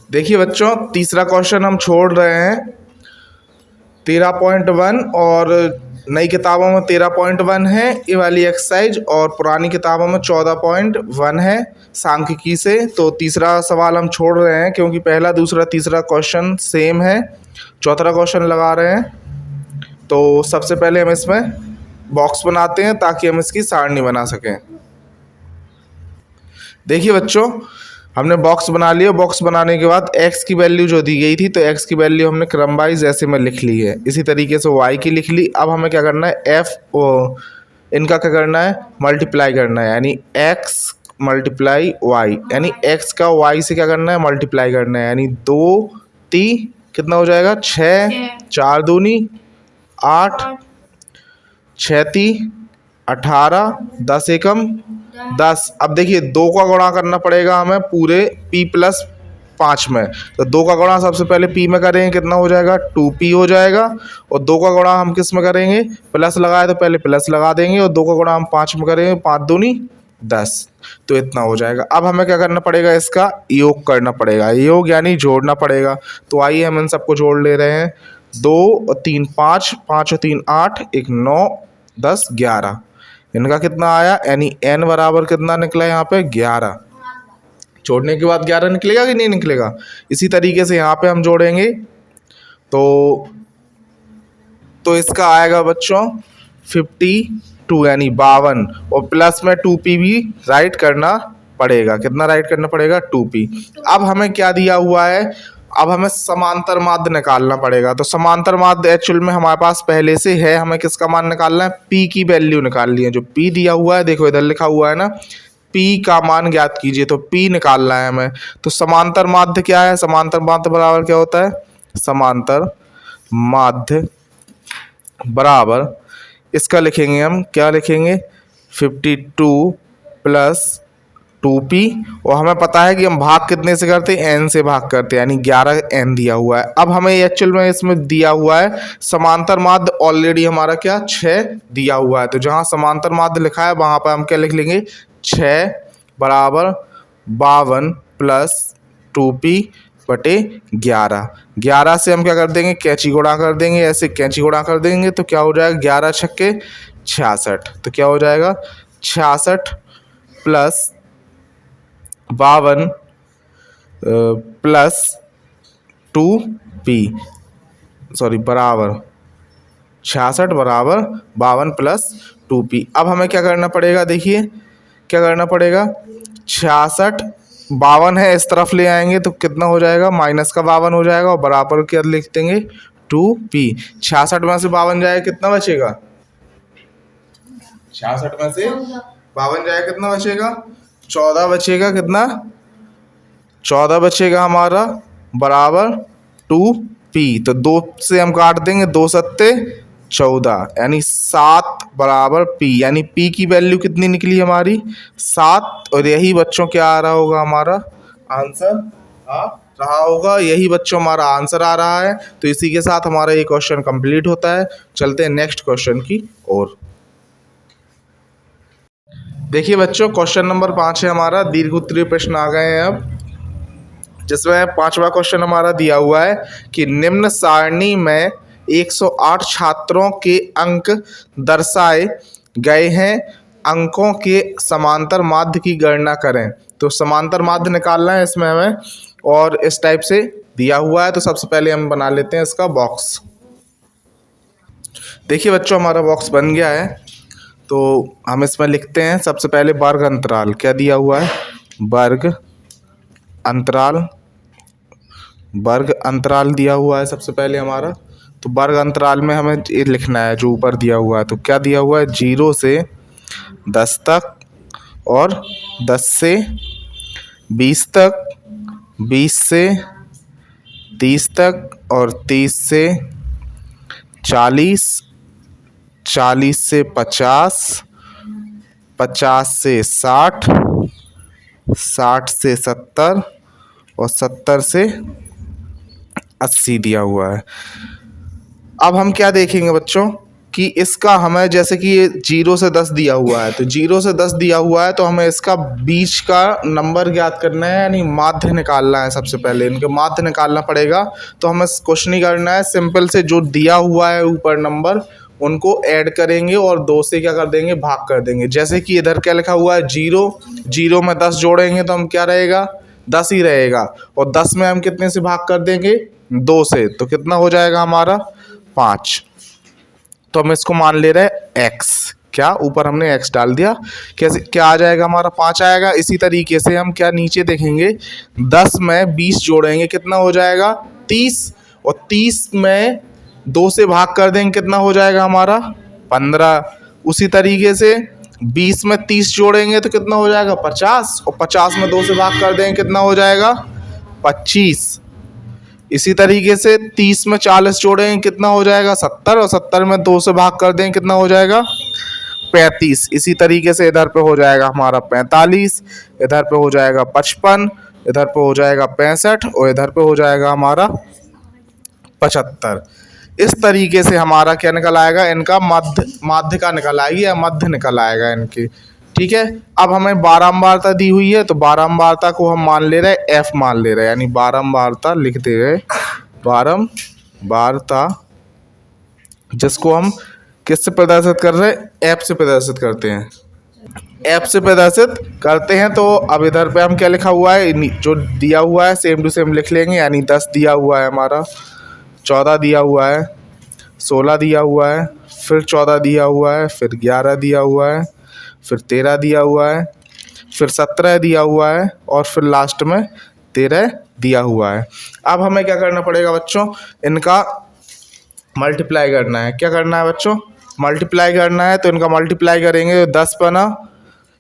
देखिए बच्चों, तीसरा क्वेश्चन हम छोड़ रहे हैं 13.1 और नई किताबों में 13.1 है ये वाली एक्सरसाइज और पुरानी किताबों में 14.1 है सांख्यिकी से। तो तीसरा सवाल हम छोड़ रहे हैं क्योंकि पहला दूसरा तीसरा क्वेश्चन सेम है। चौथा क्वेश्चन लगा रहे हैं। तो सबसे पहले हम इसमें बॉक्स बनाते हैं ताकि हम इसकी सारणी बना सकें। देखिए बच्चों, हमने बॉक्स बना लिया। बॉक्स बनाने के बाद x की वैल्यू जो दी गई थी तो x की वैल्यू हमने क्रम वाइज ऐसे में लिख ली है। इसी तरीके से y की लिख ली। अब हमें क्या करना है, इनका क्या करना है, मल्टीप्लाई करना है, यानी x मल्टीप्लाई y, यानी x का y से क्या करना है, मल्टीप्लाई करना है। यानी 2 3 कितना हो जाएगा, 6 4 दूनी 8 6 3 18 10 एकम 10। अब देखिए 2 का गुणा करना पड़ेगा हमें पूरे p प्लस 5 में। तो 2 का गुणा सबसे पहले p में करेंगे, कितना हो जाएगा, 2p हो जाएगा। और 2 का गुणा हम किस में करेंगे, प्लस लगाए तो पहले प्लस लगा देंगे और 2 का गुणा हम 5 में करेंगे, 5 दूनी 10। तो इतना हो जाएगा। अब हमें क्या करना पड़ेगा, इसका योग करना पड़ेगा, योग यानी जोड़ना पड़ेगा। तो आइए हम इन सबको जोड़ ले रहे हैं। 2 और 3 5, 5 और 3 8, 1 9 10 11। इनका कितना आया, यानी n बराबर कितना निकला यहाँ पे, 11। जोड़ने के बाद 11 निकलेगा कि नहीं निकलेगा। इसी तरीके से यहाँ पे हम जोड़ेंगे तो इसका आएगा बच्चों 52, यानी 52। और प्लस में 2p भी राइट करना पड़ेगा। कितना राइट करना पड़ेगा, 2p। अब हमें क्या दिया हुआ है, अब हमें समांतर माध्य निकालना पड़ेगा। तो समांतर माध्य एक्चुअल में हमारे पास पहले से है। हमें किसका मान निकालना है, p की वैल्यू निकालनी है। जो p दिया हुआ है, देखो इधर लिखा हुआ है ना, p का मान ज्ञात कीजिए। तो p निकालना है हमें। तो समांतर माध्य क्या है, समांतर माध्य बराबर क्या होता है, समांतर माध्य बराबर इसका लिखेंगे हम, क्या लिखेंगे, 52 प्लस 2p। और हमें पता है कि हम भाग कितने से करते हैं, n से भाग करते हैं, यानी 11n दिया हुआ है। अब हमें एक्चुअल में इसमें दिया हुआ है समांतर माध्य ऑलरेडी हमारा क्या 6 दिया हुआ है। तो जहाँ समांतर माध्य लिखा है वहाँ पर हम क्या लिख लेंगे, 6 बराबर 52 प्लस 2p बटे 11। 11 से हम क्या कर देंगे, कैंची गुणा कर देंगे, ऐसे कैंची गुणा कर देंगे तो क्या हो जाएगा, 11 छक्के 66। तो क्या हो जाएगा, 66 प्लस 52 प्लस 2p, सॉरी बराबर 66 बराबर 52 प्लस 2p। अब हमें क्या करना पड़ेगा, देखिए क्या करना पड़ेगा, 66 52 है, इस तरफ ले आएंगे तो कितना हो जाएगा, माइनस का 52 हो जाएगा और बराबर क्या लिख देंगे, 2p। 66 में से 52 जाए कितना बचेगा, 66 में से 52 जाए कितना बचेगा, 14 बचेगा। कितना, 14 बचेगा हमारा, बराबर 2p। तो 2 से हम काट देंगे, 2 सत्ते 14, यानी 7 बराबर p। यानी p की वैल्यू कितनी निकली हमारी, 7। और यही बच्चों क्या आ रहा होगा, हमारा आंसर आ रहा होगा। यही बच्चों हमारा आंसर आ रहा है। तो इसी के साथ हमारा ये क्वेश्चन कंप्लीट होता है। चलते हैं नेक्स्ट क्वेश्चन की ओर। देखिए बच्चों, क्वेश्चन नंबर 5 है हमारा, दीर्घ उत्तरीय प्रश्न आ गए हैं अब, जिसमें 5वां क्वेश्चन हमारा दिया हुआ है कि निम्न सारणी में 108 छात्रों के अंक दर्शाए गए हैं, अंकों के समांतर माध्य की गणना करें। तो समांतर माध्य निकालना है इसमें हमें, और इस टाइप से दिया हुआ है। तो सबसे पहले हम बना लेते हैं इसका बॉक्स। देखिए बच्चों, हमारा बॉक्स बन गया है। तो हम इसमें लिखते हैं सबसे पहले वर्ग अंतराल, क्या दिया हुआ है, वर्ग अंतराल, वर्ग अंतराल दिया हुआ है सबसे पहले हमारा। तो वर्ग अंतराल में हमें ये लिखना है जो ऊपर दिया हुआ है। तो क्या दिया हुआ है, 0 से 10 तक और 10 से 20 तक, 20 से 30 तक और 30 से 40, 40 से 50, 50 से 60, 60 से 70 और 70 से 80 दिया हुआ है। अब हम क्या देखेंगे बच्चों, कि इसका हमें जैसे कि ये 0 से 10 दिया हुआ है, तो 0 से 10 दिया हुआ है तो हमें इसका बीच का नंबर ज्ञात करना है, यानी माध्य निकालना है। सबसे पहले इनके माध्य निकालना पड़ेगा। तो हमें कुछ नहीं करना है, सिंपल से जो दिया हुआ है ऊपर नंबर उनको ऐड करेंगे और 2 से क्या कर देंगे, भाग कर देंगे। जैसे कि इधर क्या लिखा हुआ है 0, 0 में 10 जोड़ेंगे तो हम क्या रहेगा, 10 ही रहेगा। और 10 में हम कितने से भाग कर देंगे, 2 से, तो कितना हो जाएगा हमारा 5। तो हम इसको मान ले रहे हैं x, क्या ऊपर हमने x डाल दिया, कैसे क्या आ जाएगा हमारा 5 आएगा। इसी तरीके से हम क्या नीचे देखेंगे, 10 में 20 जोड़ेंगे कितना हो जाएगा 30, और 30 में 2 से भाग कर देंगे कितना हो जाएगा हमारा 15। उसी तरीके से 20 में 30 जोड़ेंगे तो कितना हो जाएगा 50, और 50 में 2 से भाग कर देंगे कितना हो जाएगा 25। इसी तरीके से 30 में 40 जोड़ेंगे कितना हो जाएगा 70, और 70 में 2 से भाग कर देंगे कितना हो जाएगा 35। इसी तरीके से इधर पे हो जाएगा हमारा 45, इधर पे हो जाएगा 55, इधर पे हो जाएगा 65, और इधर पे हो जाएगा हमारा 75। इस तरीके से हमारा क्या निकल आएगा, इनका माध्य का निकल आएगी या मध्य निकल आएगा इनकी। ठीक है, अब हमें बारंबारता दी हुई है तो बारंबारता को हम मान ले रहे हैं f मान ले रहे हैं, यानी बारंबारता लिख दे रहे बारंबारता, जिसको हम किससे प्रदर्शित कर रहे हैं, f से प्रदर्शित करते हैं, f से प्रदर्शित करते हैं। तो अब इधर पे हम क्या लिखा हुआ है, जो दिया हुआ है सेम टू सेम लिख लेंगे, यानी 10 दिया हुआ है हमारा, 14 दिया हुआ है, 16 दिया हुआ है, फिर 14 दिया हुआ है, फिर 11 दिया हुआ है, फिर 13 दिया हुआ है, फिर 17 दिया हुआ है, और फिर लास्ट में 13 दिया हुआ है। अब हमें क्या करना पड़ेगा बच्चों, इनका मल्टीप्लाई करना है। क्या करना है बच्चों, मल्टीप्लाई करना है। तो इनका मल्टीप्लाई करेंगे 10 पना,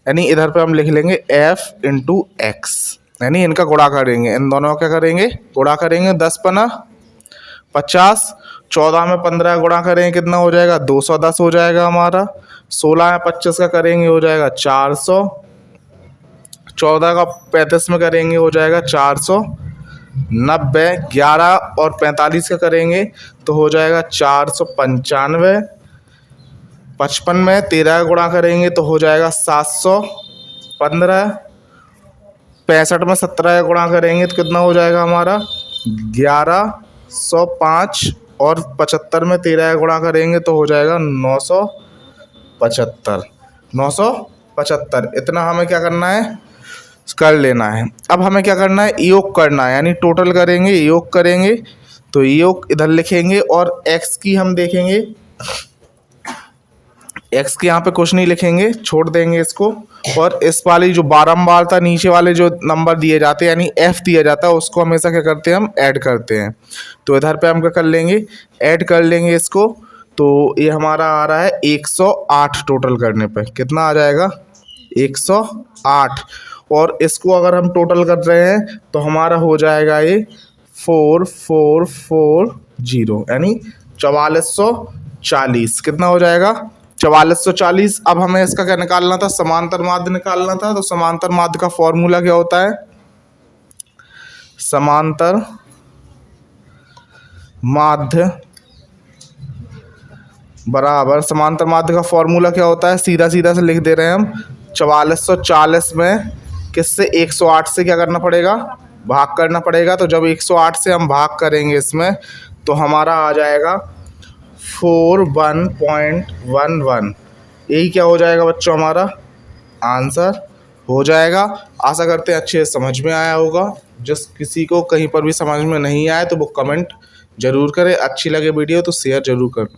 यानी इधर पे हम लिख लेंगे f इंटू एक्स, यानी इनका गुणा करेंगे, इन दोनों का क्या करेंगे, गुणा करेंगे। 10 पना 50, 14 में 15 गुणा करेंगे कितना हो जाएगा 210 हो जाएगा हमारा। 16 में 25 का करेंगे हो जाएगा 400, 14 का 35 में करेंगे हो जाएगा 490, 11 और 45 का करेंगे तो हो जाएगा 495, 55 में 13 का गुणा करेंगे तो हो जाएगा 715, 65 में 17 का गुणा करेंगे तो कितना हो जाएगा हमारा 1105, और 75 में 13 का गुणा करेंगे तो हो जाएगा 975। इतना हमें क्या करना है, कर लेना है। अब हमें क्या करना है, योग करना है, यानी टोटल करेंगे, योग करेंगे। तो योग इधर लिखेंगे और x की हम देखेंगे, x के यहाँ पे कुछ नहीं लिखेंगे, छोड़ देंगे इसको। और इस वाली जो बारंबारता नीचे वाले जो नंबर दिए जाते हैं, यानी f दिया जाता है, उसको हमेशा क्या करते हैं, हम ऐड करते हैं। तो इधर पे हम क्या कर लेंगे, ऐड कर लेंगे इसको। तो ये हमारा आ रहा है 108, टोटल करने पे कितना आ जाएगा 108। और इसको अगर हम टोटल कर रहे हैं तो हमारा हो जाएगा ये 4440, यानी 4440। कितना हो जाएगा 4440। अब हमें इसका क्या निकालना था, समांतर माध्य निकालना था। तो समांतर माध्य का फॉर्मूला क्या होता है, समांतर माध्य बराबर, समांतर माध्य का फॉर्मूला क्या होता है, सीधा सीधा से लिख दे रहे हैं हम। 4440 में किससे 108 से क्या करना पड़ेगा, भाग करना पड़ेगा। तो जब 108 से हम भाग करेंगे इसमें तो हमारा आ जाएगा 41.11। यही क्या हो जाएगा बच्चों, हमारा आंसर हो जाएगा। आशा करते हैं अच्छे से समझ में आया होगा। जिस किसी को कहीं पर भी समझ में नहीं आए तो वो कमेंट ज़रूर करें। अच्छी लगे वीडियो तो शेयर ज़रूर करना।